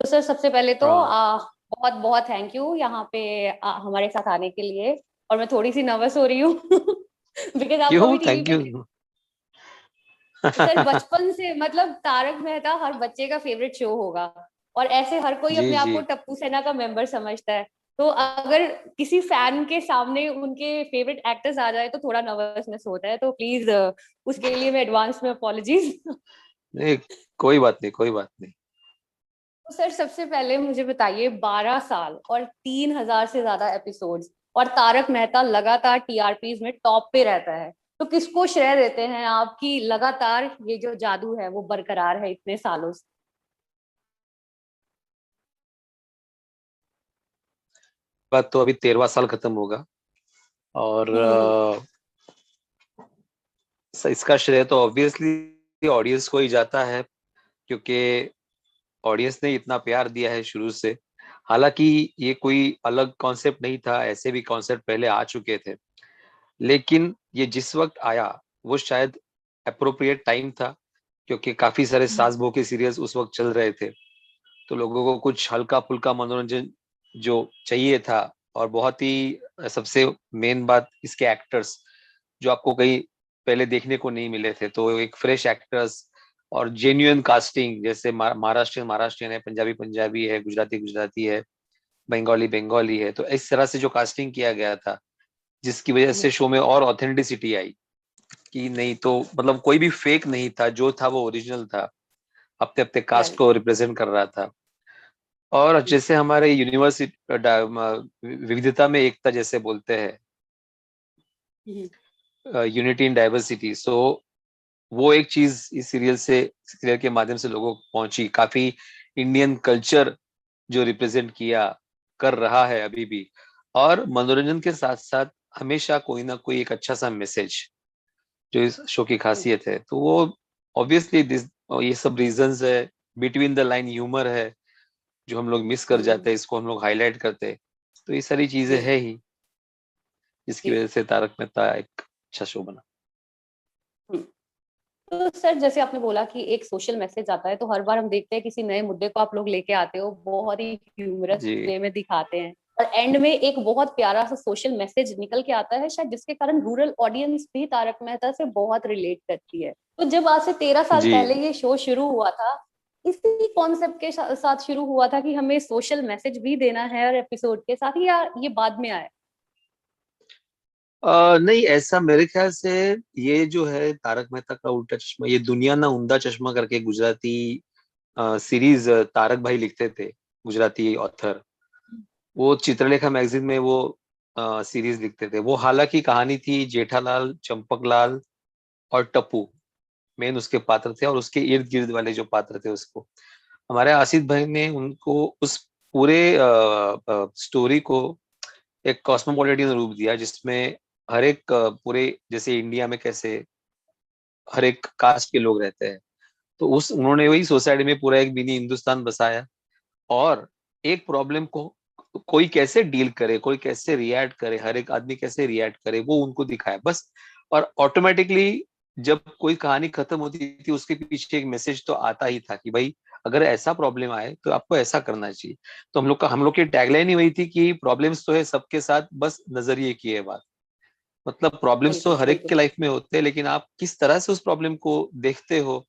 Sir सबसे पहले तो हाँ। बहुत बहुत थैंक यू यहाँ पे हमारे साथ आने के लिए। और मैं थोड़ी सी नर्वस हो रही हूँ बिकॉज आप क्यों? कभी टीवी थैंक पे यू। सर बचपन से मतलब तारक मेहता हर बच्चे का फेवरेट शो होगा। और ऐसे हर कोई जी अपने आप जी। को टप्पू सेना का मेंबर समझता है। तो अगर किसी फैन के सामने उनके फेवरेट एक्टर्स आ जाए तो थोड़ा नर्वसनेस होता है, तो प्लीज उसके लिए मैं एडवांस में अपॉलॉजीज नहीं, कोई बात नहीं, कोई बात नहीं। तो सर सबसे पहले मुझे बताइए, 12 साल और 3,000 से ज्यादा एपिसोड्स और तारक मेहता लगातार टीआरपीज में टॉप पे रहता है, तो किसको श्रेय देते हैं आपकी लगातार ये जो जादू है वो बरकरार है इतने सालों से? बात तो अभी 13वां साल खत्म होगा। और हम्म। इसका श्रेय तो ऑब्वियसली ऑडियंस को ही जाता है, क्योंकि ऑडियंस ने इतना प्यार दिया है शुरू से। हालांकि ये कोई अलग कॉन्सेप्ट नहीं था, ऐसे भी कॉन्सेप्ट पहले आ चुके थे, लेकिन ये जिस वक्त आया वो शायद अप्रोप्रिएट टाइम था, क्योंकि काफी सारे सास बहू के सीरियल्स उस वक्त चल रहे थे। तो लोगों को कुछ हल्का फुल्का मनोरंजन जो चाहिए था। और बहुत ही सबसे मेन बात, इसके एक्टर्स जो आपको कहीं पहले देखने को नहीं मिले थे, तो एक फ्रेश एक्टर्स और जेन्युइन कास्टिंग, जैसे महाराष्ट्रियन महाराष्ट्रियन है, पंजाबी पंजाबी है, गुजराती गुजराती है, बंगाली बंगाली है। तो इस तरह से जो कास्टिंग किया गया था, जिसकी वजह से शो में और ऑथेंटिसिटी आई, कि नहीं तो मतलब कोई भी फेक नहीं था, जो था वो ओरिजिनल था, अपने अपने कास्ट राइट। को रिप्रेजेंट कर रहा था। और जैसे हमारे यूनिवर्सिटी विविधता में एकता जैसे बोलते हैं, यूनिटी इन डाइवर्सिटी। सो वो एक चीज इस सीरियल के माध्यम से लोगों को पहुंची, काफी इंडियन कल्चर जो रिप्रेजेंट किया कर रहा है अभी भी। और मनोरंजन के साथ साथ हमेशा कोई ना कोई एक अच्छा सा मैसेज, जो इस शो की खासियत है, तो वो ऑब्वियसली दिस, ये सब रीजंस है। बिटवीन द लाइन ह्यूमर है, जो हम लोग मिस कर जाते हैं, इसको हम लोग हाईलाइट करते हैं। तो ये सारी चीजें है ही, जिसकी वजह से तारक मेहता एक अच्छा शो बना। तो सर जैसे आपने बोला कि एक सोशल मैसेज आता है, तो हर बार हम देखते हैं किसी नए मुद्दे को आप लोग लेके आते हो, बहुत ही ह्यूमरस जी वे में दिखाते हैं और एंड में एक बहुत प्यारा सा सोशल मैसेज निकल के आता है, शायद जिसके कारण रूरल ऑडियंस भी तारक मेहता से बहुत रिलेट करती है। तो जब आज से 13 साल जी। पहले ये शो शुरू हुआ था, इसी कॉन्सेप्ट के साथ शुरू हुआ था कि हमें सोशल मैसेज भी देना है और एपिसोड के साथ ही, या ये बाद में आया? नहीं, ऐसा मेरे ख्याल से ये जो है तारक मेहता का उल्टा चश्मा, ये दुनिया ना उंधा चश्मा करके गुजराती सीरीज तारक भाई लिखते थे, गुजराती ऑथर। वो चित्रलेखा मैगजीन में वो सीरीज लिखते थे। वो हालांकि कहानी थी जेठालाल, चंपकलाल और टप्पू, मेन उसके पात्र थे, और उसके इर्द गिर्द वाले जो पात्र थे उसको हमारे आसिफ भाई ने उनको उस पूरे स्टोरी को एक कॉस्मोपॉलिटन रूप दिया, जिसमें हर एक पूरे जैसे इंडिया में कैसे हर एक कास्ट के लोग रहते हैं, तो उस उन्होंने वही सोसाइटी में पूरा एक मिनी हिंदुस्तान बसाया। और एक प्रॉब्लम को कोई कैसे डील करे, कोई कैसे रिएक्ट करे, हर एक आदमी कैसे रिएक्ट करे, वो उनको दिखाया बस। और ऑटोमेटिकली जब कोई कहानी खत्म होती थी, उसके पीछे एक मैसेज तो आता ही था कि भाई अगर ऐसा प्रॉब्लम आए तो आपको ऐसा करना चाहिए। तो हम लोग की टैगलाइन ही वही थी कि प्रॉब्लम्स तो है सबके साथ, बस नजरिए की है बात। मतलब प्रॉब्लम्स तो बिल्कुल हर एक के बिल्कुल। लाइफ में होते हैं, लेकिन आप किस तरह से उस प्रॉब्लम को देखते हो,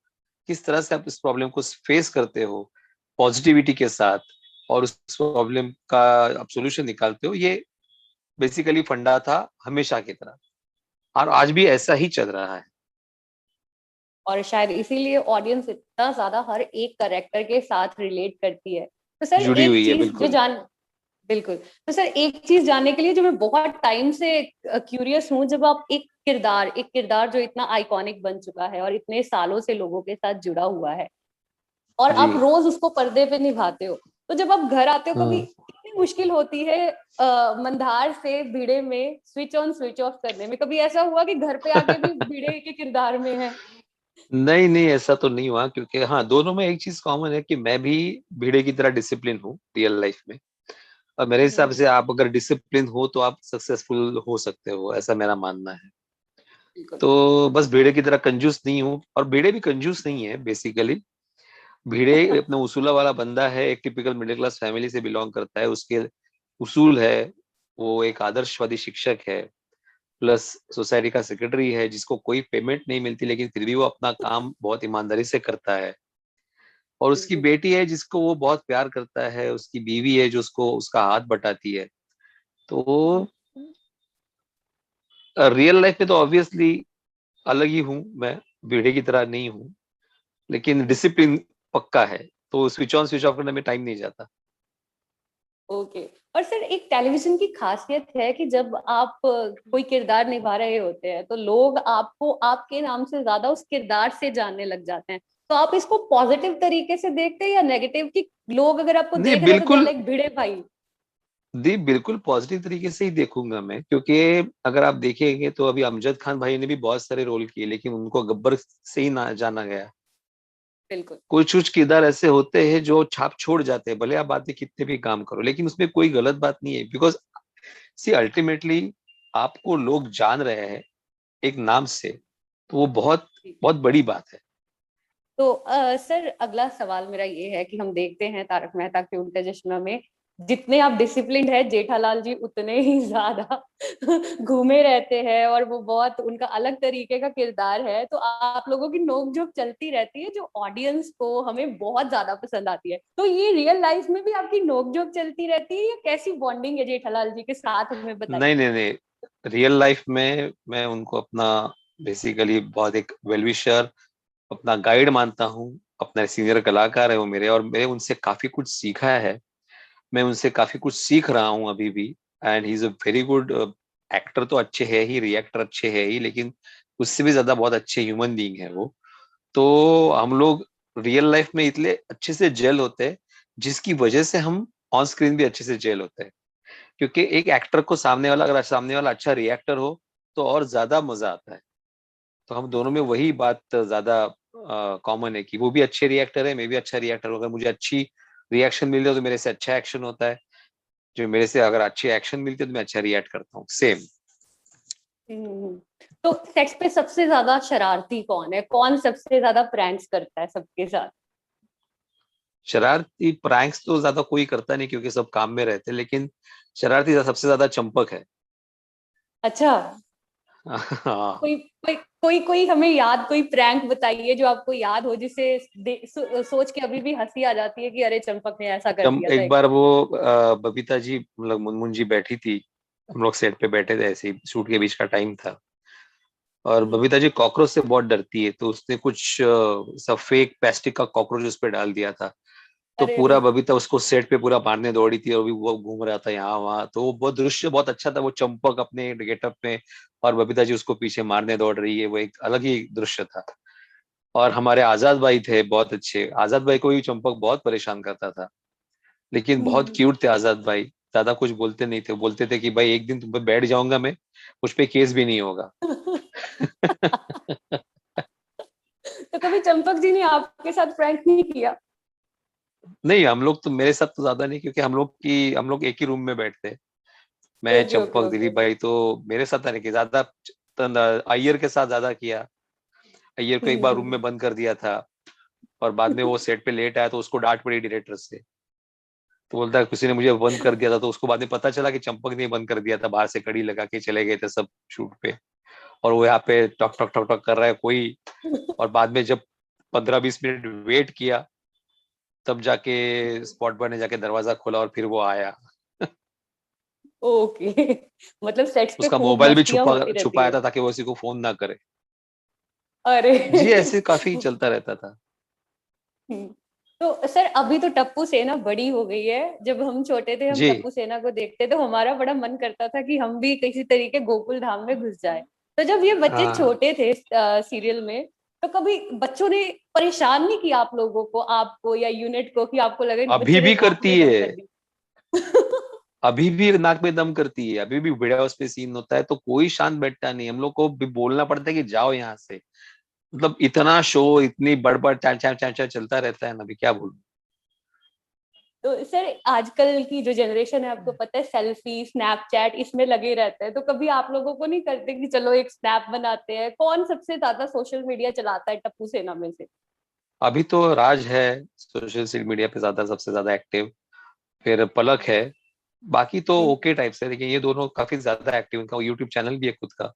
किस तरह से आप इस प्रॉब्लम को फेस करते हो पॉजिटिविटी के साथ, और उस प्रॉब्लम का आप सोल्यूशन निकालते हो, ये बेसिकली फंडा था हमेशा की तरह, और आज भी ऐसा ही चल रहा है। और शायद इसीलिए ऑडियंस इतना ज्यादा हर एक करेक्टर के साथ रिलेट करती है। तो सर जुड़ी एक हुई है चीज जो बिल्कुल। जान बिल्कुल। तो सर एक चीज जानने के लिए जो मैं बहुत टाइम से क्यूरियस हूँ, जब आप एक किरदार जो इतना आइकॉनिक बन चुका है और इतने सालों से लोगों के साथ जुड़ा हुआ है, और जी। आप रोज उसको पर्दे पे निभाते हो, तो जब आप घर आते हो कभी हम्म। कितनी मुश्किल होती है मंदार से भिड़े में स्विच ऑन स्विच ऑफ करने में? कभी ऐसा हुआ कि घर पे आके भी भिड़े के किरदार में है? नहीं नहीं, ऐसा तो नहीं हुआ, क्योंकि हाँ, दोनों में एक चीज कॉमन है कि मैं भी भीड़े की तरह डिसिप्लिन हूँ रियल लाइफ में। और मेरे हिसाब से आप अगर डिसिप्लिन हो तो आप सक्सेसफुल हो सकते हो, ऐसा मेरा मानना है। बिल्कुल। तो बस भेड़े की तरह कंजूस नहीं हूँ, और भेड़े भी कंजूस नहीं है बेसिकली। भिड़े अपना उसूला वाला बंदा है, एक टिपिकल मिडिल क्लास फैमिली से बिलोंग करता है, उसके उसूल है, वो एक आदर्शवादी शिक्षक है, प्लस सोसाइटी का सेक्रेटरी है, जिसको कोई पेमेंट नहीं मिलती लेकिन फिर भी वो अपना काम बहुत ईमानदारी से करता है। और उसकी बिल्कुल। बेटी है जिसको वो बहुत प्यार करता है, उसकी बीवी है जो उसको उसका हाथ बटाती है। तो रियल लाइफ में तो ऑब्वियसली अलग ही हूँ मैं, भिड़े की तरह नहीं हूँ, लेकिन डिसिप्लिन पक्का है, तो स्विच ऑन स्विच ऑफ करने में टाइम नहीं जाता। ओके। और सर एक टेलीविजन की खासियत है कि जब आप कोई किरदार निभा रहे होते हैं तो लोग आपको आपके नाम से ज्यादा उस किरदार से जानने लग जाते हैं। तो आप इसको पॉजिटिव तरीके से देखते हैं या नेगेटिव, कि लोग अगर आपको नहीं देख रहे हैं तो दे बिल्कुल, लाइक भिड़े भाई? दी बिल्कुल पॉजिटिव तरीके से ही देखूंगा मैं, क्योंकि अगर आप देखेंगे तो अभी अमजद खान भाई ने भी बहुत सारे रोल किए लेकिन उनको गब्बर से ही ना जाना गया। बिल्कुल। कुछ कुछ किरदार ऐसे होते हैं जो छाप छोड़ जाते हैं, भले आप बाद में कितने भी काम करो, लेकिन उसमें कोई गलत बात नहीं है, बिकॉज सी अल्टीमेटली आपको लोग जान रहे हैं एक नाम से, तो वो बहुत बहुत बड़ी बात है। तो सर अगला सवाल मेरा ये है कि हम देखते हैं तारक मेहता के उल्टे चश्मा में जितने आप डिसिप्लिन्ड है, जेठालाल जी उतने ही ज्यादा घूमे रहते हैं और वो बहुत उनका अलग तरीके का किरदार है। तो आप लोगों की नोकझोंक चलती रहती है जो ऑडियंस को हमें बहुत ज्यादा पसंद आती है। तो ये रियल लाइफ में भी आपकी नोकझोंक चलती रहती है या कैसी बॉन्डिंग है जेठालाल जी के साथ, हमें नहीं बताइए। नहीं नहीं, रियल लाइफ में मैं उनको अपना बेसिकली बहुत एक वेलविशर, अपना गाइड मानता हूँ, अपना सीनियर कलाकार है वो मेरे, और मैं उनसे काफी कुछ सीखा है, मैं उनसे काफी कुछ सीख रहा हूँ अभी भी। And he is a very good actor, तो अच्छे है ही, रिएक्टर अच्छे है ही, लेकिन उससे भी ज्यादा बहुत अच्छे ह्यूमन बीइंग है वो। तो हम लोग रियल लाइफ में इतने अच्छे से जेल होते हैं, जिसकी वजह से हम ऑन स्क्रीन भी अच्छे से जेल होते हैं, क्योंकि एक एक्टर को सामने वाला, अगर सामने वाला अच्छा रिएक्टर हो तो और ज्यादा मजा आता है। तो हम दोनों में वही बात ज्यादा कॉमन है कि वो भी अच्छे रिएक्टर है, मैं भी अच्छा रिएक्टर हूँ। अगर मुझे अच्छी रिएक्शन मिल रही हो तो मेरे से अच्छा एक्शन होता है, जो मेरे से अगर अच्छी एक्शन मिलती है तो मैं अच्छा रिएक्ट करता हूँ, सेम। हम्म। तो सेट्स पे सबसे ज्यादा शरारती कौन है, कौन सबसे ज्यादा प्रैंक्स करता है सबके साथ? शरारती प्रैंक्स तो ज्यादा कोई करता नहीं क्योंकि सब काम में रहते हैं, लेकिन शरारती सबसे ज्यादा चंपक है। अच्छा। हाँ। कोई कोई कोई कोई हमें याद कोई प्रैंक बताइए जो आपको याद हो, जिसे सोच के अभी भी हंसी आ जाती है कि अरे चंपक ने ऐसा कर दिया था एक एक बार बार। वो बबीता जी, मतलब मुनमुन जी बैठी थी, हम लोग सेट पे बैठे थे, ऐसे ही शूट के बीच का टाइम था, और हम्म। बबीता जी कॉकरोच से बहुत डरती है, तो उसने कुछ सब फेक प्लास्टिक का कॉकरोच उस पे डाल दिया था। तो अरे पूरा अरे। बबीता उसको सेट पे पूरा मारने दौड़ी थी, और भी वो घूम रहा था यहाँ वहां, तो वो बहुत दृश्य बहुत अच्छा था, वो चंपक अपने गेटअप में और बबीता जी उसको पीछे मारने दौड़ रही है, वो एक अलग ही दृश्य था। और हमारे आजाद भाई थे बहुत अच्छे, आजाद भाई को भी चंपक बहुत परेशान करता था, लेकिन बहुत हम्म। क्यूट थे आजाद भाई, ज्यादा कुछ बोलते नहीं थे, बोलते थे कि भाई एक दिन तुम पे बैठ जाऊंगा मैं, उस पे केस भी नहीं होगा। तो कभी चंपक जी ने आपके साथ प्रैंक नहीं किया? नहीं, हम लोग तो, मेरे साथ तो ज्यादा नहीं, क्योंकि हम लोग एक ही रूम में बैठते हैं, मैं okay okay Champak okay Dilip okay. भाई, तो मेरे साथ नहीं किया ज्यादा। अय्यर के साथ ज्यादा किया, अय्यर को एक बार रूम में हम्म। बंद कर दिया था, और बाद में वो सेट पे लेट आया तो उसको डांट पड़ी डायरेक्टर से, तो बोलता है किसी ने मुझे बंद कर दिया था, तो उसको बाद में पता चला कि चंपक ने बंद कर दिया था, बाहर से कड़ी लगा के चले गए थे सब शूट पे, और वो यहाँ पे टक टक टक टक कर रहा है कोई, और बाद में जब 15-20 मिनट वेट किया, तब जाके स्पॉट बॉय ने जाके दरवाजा खोला और फिर वो आया। ओके। मतलब सेट्स पे उसका खूब मोबाइल भी मस्तियां होती रहती छुपाया है। था ताकि वो किसी को फोन ना करे। अरे। जी ऐसे काफी चलता रहता था। हम्म। तो सर अभी तो टप्पू सेना बड़ी हो गई है, जब हम छोटे थे हम जी टप्पू सेना को देखते तो हमारा बड़ा मन करता था कि हम भी किसी तरीके गोकुल धाम में घुस जाए। तो जब ये बच्चे हाँ, छोटे थे सीरियल में, तो कभी बच्चों ने परेशान नहीं किया आप लोगों को, आपको या यूनिट को, कि आपको लगे अभी बच्चे ने भी नाक करती में दम है, कर दी? अभी भी नाक में दम करती है, अभी भी भिड़ा हाउस पे सीन होता है तो कोई शांत बैठता नहीं, हम लोग को भी बोलना पड़ता है कि जाओ यहाँ से, मतलब इतना शो, इतनी बड़बड़ चा चा चा चा चलता रहता है ना, अभी क्या बोलूं। तो सर आजकल की जो जनरेशन है, आपको पता है सेल्फी स्नैपचैट इसमें लगे रहते हैं, तो कभी आप लोगों को नहीं करते कि चलो एक स्नैप बनाते हैं? कौन सबसे ज्यादा सोशल मीडिया चलाता है टप्पू सेना में से? अभी तो राज है सोशल मीडिया पे ज्यादा, सबसे ज्यादा एक्टिव, फिर पलक है। बाकी तो ओके टाइप से, लेकिन ये दोनों काफी ज्यादा एक्टिव, उनका यूट्यूब चैनल भी है खुद का,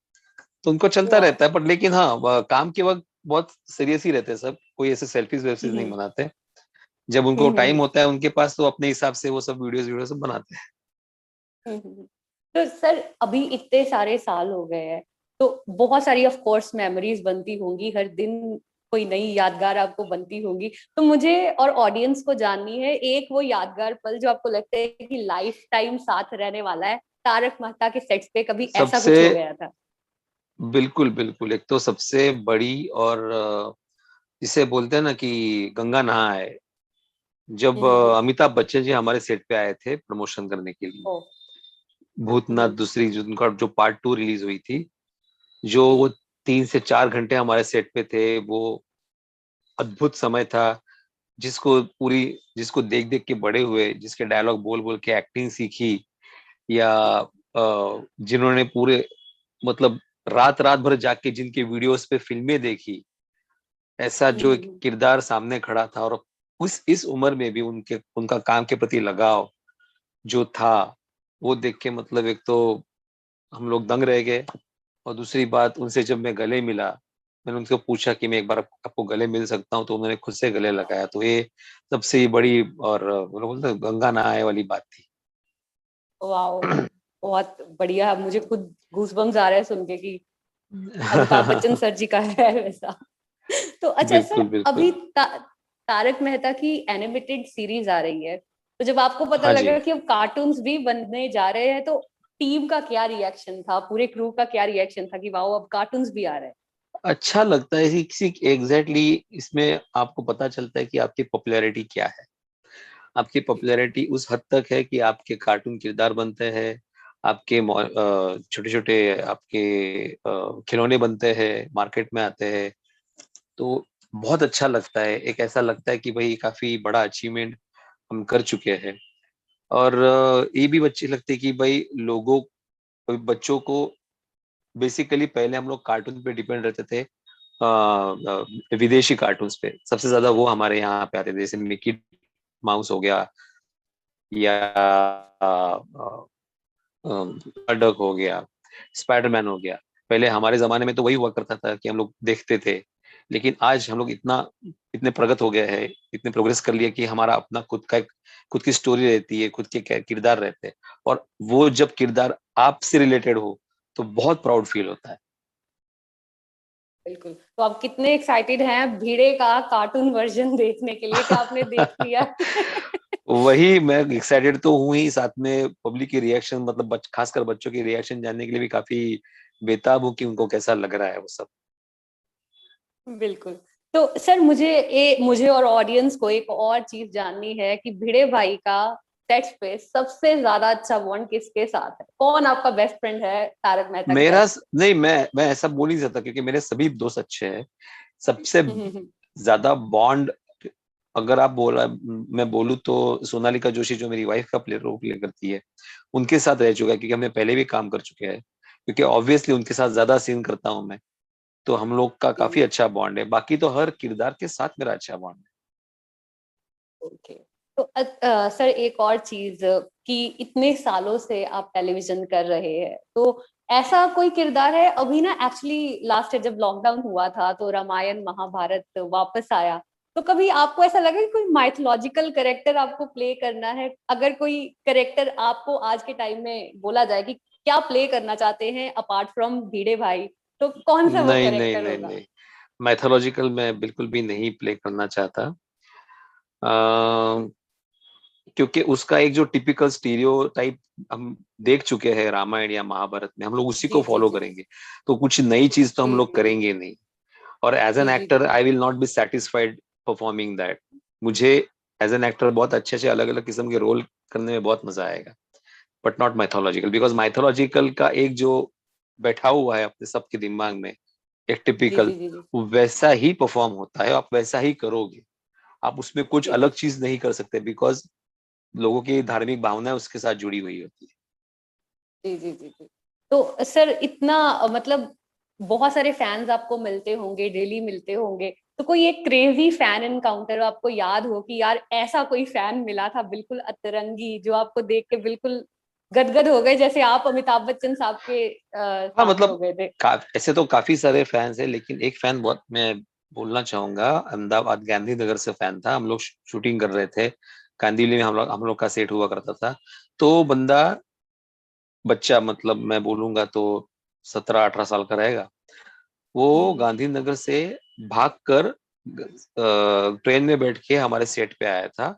तो उनको चलता वाह। रहता है। पर लेकिन हाँ, काम के वक्त बहुत सीरियस ही रहते हैं सब, कोई ऐसे सेल्फीज वेल्फीज नहीं बनाते। जब उनको टाइम होता है उनके पास, तो अपने हिसाब से वो सब वीडियोस वीडियो सब बनाते हैं। तो सर अभी इतने सारे साल हो गए हैं, तो बहुत सारी ऑफ कोर्स मेमोरीज बनती होंगी हर दिन, कोई नई यादगार आपको बनती होंगी। तो मुझे और ऑडियंस को जाननी है एक वो यादगार पल जो आपको लगता है कि लाइफ टाइम साथ रहने वाला है। तारक मेहता के सेट्स पे कभी ऐसा सबसे, कुछ हो गया था? बिल्कुल बिल्कुल, एक तो सबसे बड़ी और जिसे बोलते हैं ना कि गंगा नहा है, जब हम्म। अमिताभ बच्चन जी हमारे सेट पे आए थे प्रमोशन करने के लिए, ओ। भूतनाथ हम्म। दूसरी, जो उनका जो पार्ट 2 रिलीज हुई थी, जो वो जी। 3 से 4 घंटे हमारे सेट पे थे, वो अद्भुत समय था। जिसको पूरी, जिसको देख देख के बड़े हुए, जिसके डायलॉग बोल बोल के एक्टिंग सीखी, या जिन्होंने पूरे, मतलब रात रात भर जाग के जिनके वीडियोस पे फिल्में देखी, ऐसा जो एक हम्म। किरदार सामने खड़ा था, और उस इस उम्र में भी उनके, उनका काम के प्रति लगाव जो था, वो देख के मतलब एक तो हम लोग दंग रह गए। और दूसरी बात, उनसे जब मैं गले मिला, मैंने उनसे पूछा कि मैं एक बार आपको गले मिल सकता हूँ, तो उन्होंने खुद से गले लगाया। तो ये सबसे बड़ी, और वो लोग बोलते हैं, गंगा नहाए वाली बात थी। वाओ, बहुत बढ़िया। मुझे खुद गूजबम्स आ रहे हैं सुन के कि अमिताभ बच्चन सर जी का है वैसा। तो अच्छा सर, बिल्कुल अभी बिल्कुल। तारक मेहता की एनिमेटेड सीरीज आ रही है, तो जब आपको पता हाँ जी। लगा कि अब कार्टून्स भी बनने जा रहे हैं, तो टीम का क्या रिएक्शन था, पूरे क्रू का क्या रिएक्शन था कि वाओ अब कार्टून्स भी आ रहे हैं? अच्छा लगता है किसी एग्जैक्टली, इसमें आपको पता चलता है कि आपकी पॉपुलैरिटी क्या है। आपकी जी। पॉपुलैरिटी उस हद तक है कि आपके कार्टून किरदार बनते हैं, आपके छोटे छोटे आपके खिलौने बनते हैं, मार्केट में आते हैं। तो बहुत अच्छा लगता है, एक ऐसा लगता है कि भाई काफी बड़ा अचीवमेंट हम कर चुके हैं। और ये भी अच्छी लगती है कि भाई लोगों, बच्चों को, बेसिकली पहले हम लोग कार्टून पे डिपेंड रहते थे, विदेशी कार्टून्स पे सबसे ज्यादा वो हमारे यहाँ पे आते थे, जैसे मिकी माउस हो गया, या डक हो गया, स्पाइडरमैन हो गया। पहले हमारे जमाने में तो वही हुआ करता था कि हम लोग देखते थे। लेकिन आज हम लोग इतना, इतने प्रगत हो गए हैं, इतने प्रोग्रेस कर लिया कि हमारा अपना खुद का एक, खुद की स्टोरी रहती है, खुद के किरदार रहते हैं। और वो जब किरदार आपसे रिलेटेड हो, तो बहुत प्राउड फील होता है। बिल्कुल। तो आप कितने एक्साइटेड हैं भिड़े का कार्टून वर्जन देखने के लिए, क्या आपने देख लिया? वही, मैं एक्साइटेड तो हूँ ही, साथ में पब्लिक की रिएक्शन, मतलब खासकर बच्चों की रिएक्शन जानने के लिए भी काफी बेताब हूँ कि उनको कैसा लग रहा है वो सब। बिल्कुल। तो सर मुझे और ऑडियंस को एक और चीज जाननी है कि भिड़े भाई का सेट्स पे सबसे ज्यादा अच्छा बॉन्ड किसके साथ है? कौन आपका बेस्ट फ्रेंड है तारक मेहता के मेरा सेट्स नहीं, मैं ऐसा बोल नहीं सकता, क्योंकि मेरे सभी दोस्त अच्छे हैं। सबसे पे? ज्यादा बॉन्ड, अगर आप बोला, मैं बोलूँ तो सोनालिका जोशी जो मेरी वाइफ का रोल प्ले करती है, उनके साथ रह चुका है, क्योंकि हमने पहले भी काम कर चुके हैं। क्योंकि ऑब्वियसली उनके साथ ज्यादा सीन करता हूँ मैं, तो हम लोग का काफी अच्छा बॉन्ड है। बाकी तो हर किरदार के साथ मेरा अच्छा बॉन्ड है। ओके। तो सर एक और चीज कि इतने सालों से आप टेलीविजन कर रहे हैं, तो ऐसा कोई किरदार है अभी ना, एक्चुअली लास्ट ईयर जब लॉकडाउन हुआ था तो रामायण महाभारत वापस आया, तो कभी आपको ऐसा लगा कि कोई माइथोलॉजिकल करेक्टर आपको प्ले करना है? अगर कोई करेक्टर आपको आज के टाइम में बोला जाए कि क्या प्ले करना चाहते हैं अपार्ट फ्रॉम भिड़े भाई, तो कौन सा वो नहीं नहीं करेक्टर नहीं होगा? नहीं, मैथोलॉजिकल मैं बिल्कुल भी नहीं प्ले करना चाहता। क्योंकि उसका एक जो टिपिकल स्टीरियोटाइप हम देख चुके हैं रामायण या महाभारत में, हम लोग उसी को जी जी फॉलो जी करेंगे। तो कुछ नई चीज तो जी हम लोग जी करेंगे नहीं। और एज एन जी जी जी actor I will not be satisfied performing that. मुझे एज एन एक्टर बहुत अच्छे से अलग अलग किस्म के रोल करने में बहुत मजा आएगा, but not mythological, because mythological का एक जो बैठा हुआ है अपने सबके दिमाग में, एक जी टिपिकल, जी जी जी वैसा ही परफॉर्म होता है, आप वैसा ही करोगे। आप उसमें कुछ जी अलग चीज नहीं कर सकते, बिकॉज लोगों की धार्मिक भावना उसके साथ जुड़ी हुई होती जी जी जी जी। तो सर इतना मतलब बहुत सारे फैंस आपको मिलते होंगे, डेली मिलते होंगे, तो कोई एक क्रेजी फैन एनकाउंटर आपको याद हो कि यार ऐसा कोई फैन मिला था बिल्कुल अतरंगी, जो आपको देख के बिल्कुल गदगद हो गए, जैसे आप अमिताभ बच्चन साहब के हाँ सामने हो मतलब गए थे? ऐसे तो काफी सारे फैंस हैं, लेकिन एक फैन बहुत मैं बोलना चाहूंगा, अहमदाबाद गांधीनगर से फैन था। हम लोग शूटिंग कर रहे थे, कांदिवली में हम लोग का सेट हुआ करता था। तो बंदा, बच्चा मतलब मैं बोलूंगा तो 17-18 साल का रहेगा, वो जी। गांधीनगर से भागकर ट्रेन में बैठ के हमारे सेट पे आया था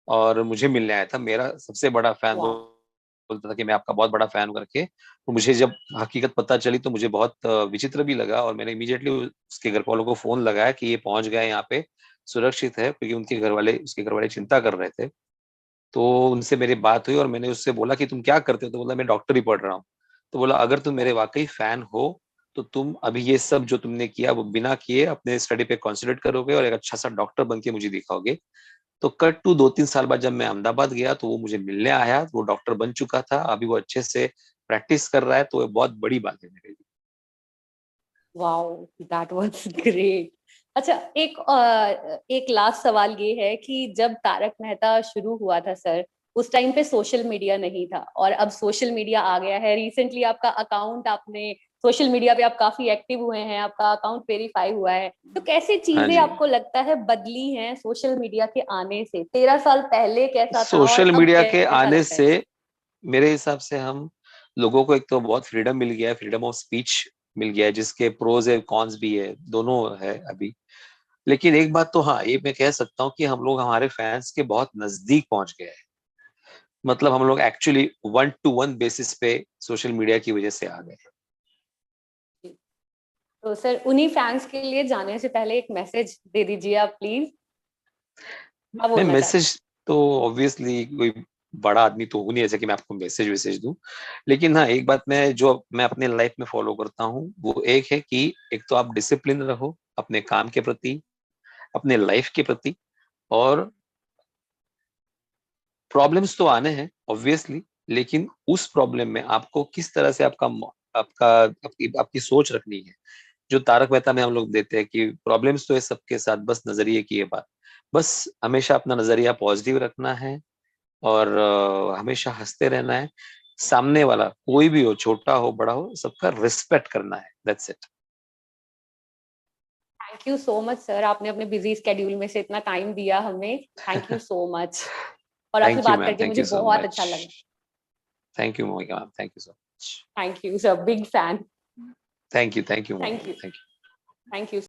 और मुझे मिलने आया था। मेरा सबसे बड़ा फैन, वो वाह। बोलता था कि मैं आपका बहुत बड़ा फैन हूं करके। तो मुझे जब हकीकत पता चली तो मुझे बहुत विचित्र भी लगा, और मैंने इमीडिएटली उसके घर वालों को फोन लगाया कि ये पहुंच गए यहाँ पे, सुरक्षित है, क्योंकि उसके घर वाले चिंता कर रहे थे। तो उनसे मेरी बात हुई और मैंने उससे बोला कि तुम क्या करते हो, तो बोला मैं डॉक्टरी पढ़ रहा हूँ। तो बोला अगर तुम मेरे वाकई फैन हो तो तुम अभी ये सब जो तुमने किया वो बिना किए अपने स्टडी पे कॉन्सेंट्रेट करोगे और एक अच्छा सा डॉक्टर बन के मुझे दिखाओगे। तो कट टू 2-3 साल बाद जब मैं अहमदाबाद गया तो वो मुझे मिलने आया, वो डॉक्टर बन चुका था, अभी वो अच्छे से प्रैक्टिस कर रहा है, तो वो बहुत बड़ी बात है मेरे लिए। Wow, that was great. अच्छा, एक लास्ट सवाल ये है कि जब तारक मेहता शुरू हुआ था सर, उस टाइम पे सोशल मीडिया नहीं था, और अब सोशल मीडिया आ गया है। रिसेंटली आपका अकाउंट, आपने सोशल मीडिया पे आप काफी एक्टिव हुए हैं, आपका अकाउंट वेरीफाई हुआ है, तो कैसी हाँ चीजें जी। आपको लगता है बदली हैं सोशल मीडिया के आने से? 13 साल पहले कैसा था और सोशल अब मीडिया के कैसा आने लगता है? से मेरे हिसाब से हम लोगों को एक तो बहुत फ्रीडम मिल गया है, फ्रीडम ऑफ स्पीच मिल गया है, जिसके प्रोज है कॉन्स भी है, दोनों है अभी। लेकिन एक बात तो हाँ, ये मैं कह सकता हूँ कि हम लोग हमारे फैंस के बहुत नजदीक पहुंच गए हैं। मतलब हम लोग एक्चुअली 1-to-1 बेसिस पे सोशल मीडिया की वजह से आ गए हैं। तो सर, उन्हीं फैंस के लिए जाने से पहले एक मैसेज दे दीजिए आप प्लीज। क्या मैं बोलना चाहते मैसेज तो ऑब्वियसली कोई बड़ा आदमी तो हूं नहीं ऐसे कि मैं आपको मैसेज वैसेज दूं। लेकिन हाँ, एक बात मैं अपने लाइफ में फॉलो करता हूँ, वो एक है कि एक तो आप डिसिप्लिन रहो अपने काम के प्रति, अपने लाइफ के प्रति। और प्रॉब्लम्स तो आने हैं ऑब्वियसली, लेकिन उस प्रॉब्लम में आपको किस तरह से आपकी सोच रखनी है। जो तारक मेहता में हम लोग देते हैं कि प्रॉब्लम्स तो है सबके साथ, बस नजरिए की ये बात। बस हमेशा अपना नजरिया पॉजिटिव रखना है और हमेशा हंसते रहना है। सामने वाला कोई भी हो, छोटा हो बड़ा हो, सबका रिस्पेक्ट करना है, दैट्स इट। हैं? Thank you so much sir, आपने अपने बिजी स्केड्यूल में से इतना टाइम दिया हमें। Thank you so much. और आपसे थैंक यू बात मैम, करके थैंक मुझे यू सो बहुत मच। अच्छा लगा। Thank you Monika ma'am, thank you so much. Thank you sir, big fan. Thank you thank Monika, you. Thank you. Thank you.